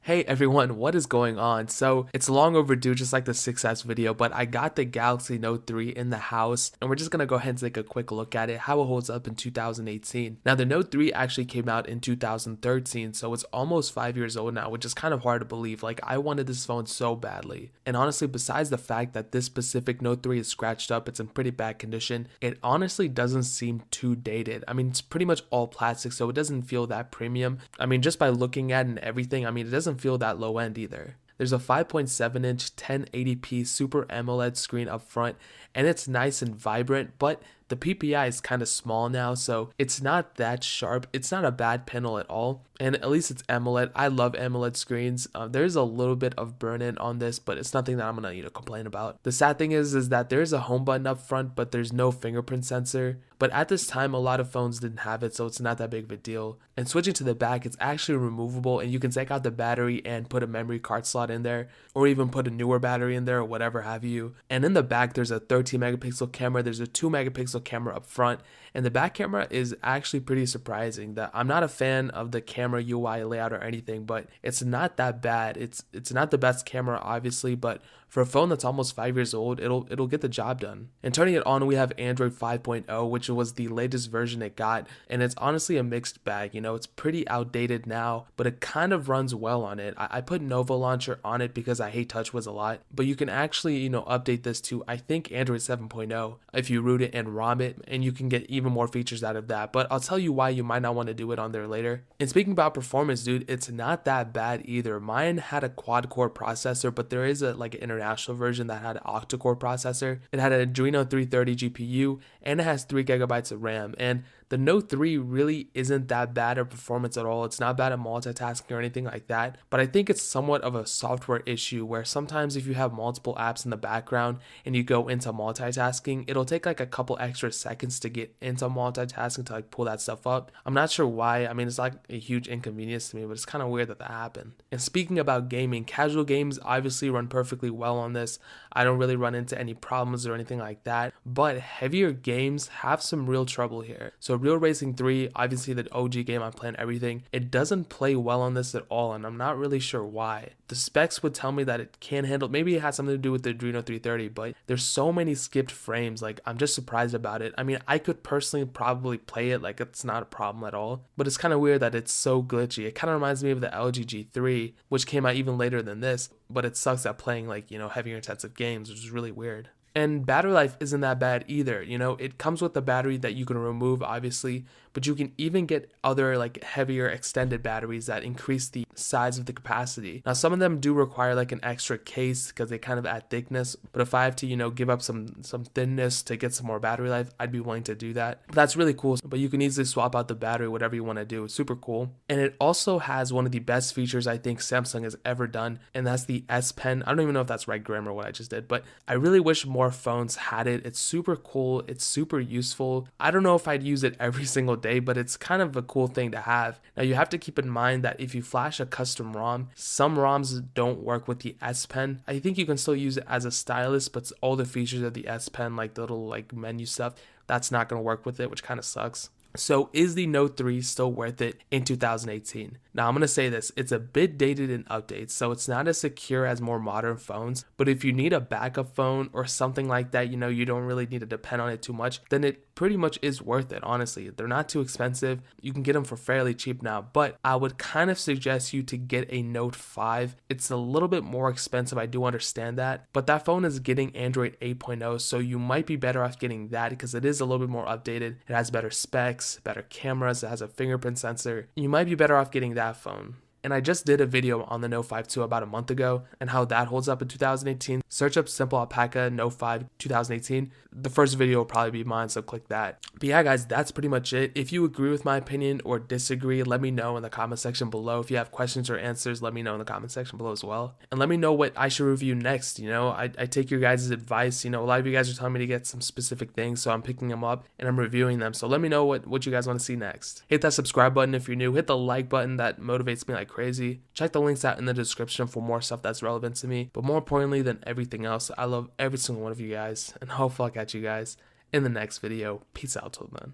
Hey everyone, what is going on? So it's long overdue, just like the 6S video, but I got the Galaxy Note 3 in the house, and we're just gonna go ahead and take a quick look at it, how it holds up in 2018. Now the Note 3 actually came out in 2013, so it's almost 5 years old now, which is kind of hard to believe. Like, I wanted this phone so badly. And honestly, besides the fact that this specific Note 3 is scratched up, it's in pretty bad condition, it honestly doesn't seem too dated. I mean, it's pretty much all plastic, so it doesn't feel that premium. I mean, just by looking at it and everything, I mean, it doesn't feel that low end either. There's a 5.7 inch 1080p Super AMOLED screen up front, and it's nice and vibrant, but the PPI is kind of small now, so it's not that sharp. It's not a bad panel at all, and at least it's AMOLED. I love AMOLED screens. There's a little bit of burn-in on this, but it's nothing that I'm gonna complain about. The sad thing is that there's a home button up front, but there's no fingerprint sensor. But at this time, a lot of phones didn't have it, so it's not that big of a deal. And switching to the back, it's actually removable, and you can take out the battery and put a memory card slot in there, or even put a newer battery in there, or whatever have you. And in the back, there's a 13 megapixel camera, there's a 2 megapixel camera up front, and the back camera is actually pretty surprising. That I'm not a fan of the camera UI layout or anything, but it's not that bad. It's not the best camera, obviously, but for a phone that's almost 5 years old, it'll get the job done. And turning it on, we have Android 5.0, which was the latest version it got, and it's honestly a mixed bag. It's pretty outdated now, but it kind of runs well on it. I put Nova Launcher on it because I hate TouchWiz a lot, but you can actually update this to, I think, Android 7.0 if you root it and ROM it, and you can get even more features out of that. But I'll tell you why you might not want to do it on there later. And speaking about performance, dude, it's not that bad either. Mine had a quad-core processor, but there is an international version that had an octa-core processor. It had an Adreno 330 GPU, and it has 3 gigabytes of RAM. And the Note 3 really isn't that bad at performance at all. It's not bad at multitasking or anything like that, but I think it's somewhat of a software issue where sometimes if you have multiple apps in the background and you go into multitasking, it'll take like a couple extra seconds to get into multitasking to pull that stuff up. I'm not sure why. I mean, it's like a huge inconvenience to me, but it's kind of weird that happened. And speaking about gaming, casual games obviously run perfectly well on this. I don't really run into any problems or anything like that, but heavier games have some real trouble here. So Real Racing 3, obviously the OG game, I'm playing everything. It doesn't play well on this at all, and I'm not really sure why. The specs would tell me that it can handle, maybe it has something to do with the Adreno 330, but there's so many skipped frames. I'm just surprised about it. I mean, I could personally probably play it, it's not a problem at all, but it's kind of weird that it's so glitchy. It kind of reminds me of the LG G3, which came out even later than this, but it sucks at playing heavier intensive games, which is really weird. And battery life isn't that bad either. It comes with a battery that you can remove, obviously, but you can even get other heavier extended batteries that increase the size of the capacity. Now, some of them do require an extra case because they kind of add thickness, but if I have to, give up some thinness to get some more battery life, I'd be willing to do that. But that's really cool, but you can easily swap out the battery, whatever you want to do. It's super cool. And it also has one of the best features I think Samsung has ever done, and that's the S Pen. I don't even know if that's right grammar what I just did, but I really wish more phones had it. It's super cool. It's super useful. I don't know if I'd use it every single day, but it's kind of a cool thing to have. Now, you have to keep in mind that if you flash a custom ROM, some ROMs don't work with the S Pen. I think you can still use it as a stylus, but all the features of the S Pen, the little menu stuff, that's not going to work with it, which kind of sucks. So is the Note 3 still worth it in 2018? Now, I'm going to say this, it's a bit dated in updates, so it's not as secure as more modern phones, but if you need a backup phone or something like that, you don't really need to depend on it too much, then it pretty much is worth it, honestly. They're not too expensive. You can get them for fairly cheap now, but I would kind of suggest you to get a Note 5. It's a little bit more expensive, I do understand that, but that phone is getting Android 8.0, so you might be better off getting that because it is a little bit more updated. It has better specs, better cameras, it has a fingerprint sensor. You might be better off getting that phone. And I just did a video on the Note 5 2 about a month ago and how that holds up in 2018. Search up Simple Alpaca Note 5 2018. The first video will probably be mine, so click that. But yeah, guys, that's pretty much it. If you agree with my opinion or disagree, let me know in the comment section below. If you have questions or answers, let me know in the comment section below as well. And let me know what I should review next. I take your guys' advice. A lot of you guys are telling me to get some specific things, so I'm picking them up and I'm reviewing them. So let me know what you guys want to see next. Hit that subscribe button if you're new. Hit the like button. That motivates me like crazy. Check the links out in the description for more stuff that's relevant to me. But more importantly than everything else, I love every single one of you guys, and hopefully I'll catch you guys in the next video. Peace out till then.